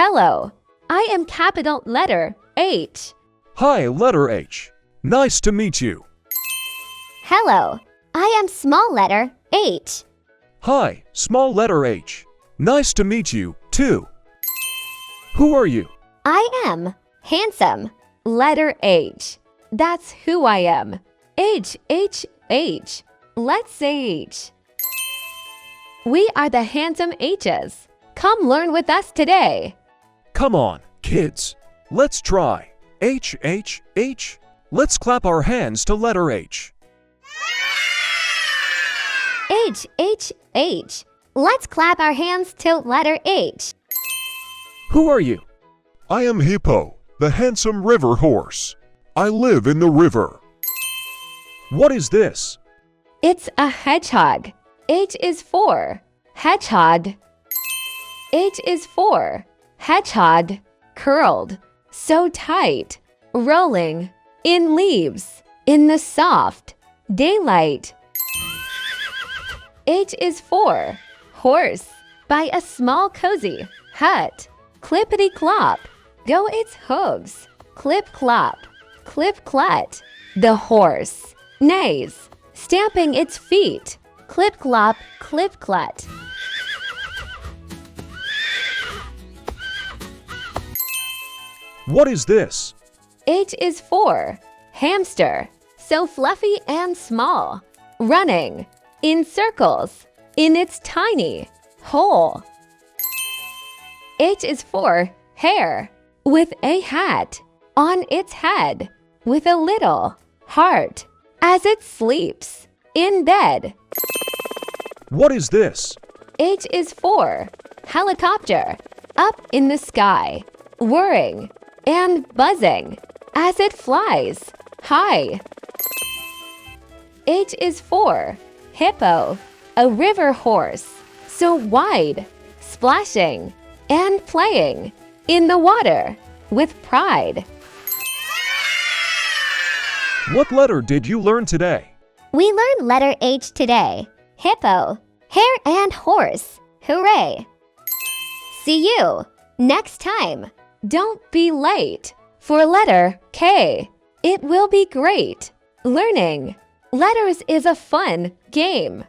Hello, I am capital letter H. Hi, letter H. Nice to meet you. Hello, I am small letter H. Hi, small letter H. Nice to meet you, too. Who are you? I am handsome. Letter H. That's who I am. H, H, H. Let's say H. We are the handsome H's. Come learn with us today. Come on, kids. Let's try. H, H, H. Let's clap our hands to letter H. H, H, H. Let's clap our hands to letter H. Who are you? I am Hippo, the handsome river horse. I live in the river. What is this? It's a hedgehog. H is for hedgehog. H is for hedgehog. Curled, so tight, rolling, in leaves, in the soft daylight. H is for horse, by a small cozy hut. Clippity-clop, go its hooves. Clip-clop, clip-clut. The horse neighs, stamping its feet. Clip-clop, clip-clut. What is this? H is for hamster, so fluffy and small, running in circles in its tiny hole. H is for hare, with a hat on its head, with a little heart as it sleeps in bed. What is this? H is for helicopter, up in the sky, whirring and buzzing as it flies high. H is for hippo, a river horse, so wide, splashing and playing in the water with pride. What letter did you learn today? We learned letter H today. Hippo, hare and horse. Hooray! See you next time. Don't be late for letter K. It will be great. Learning letters is a fun game.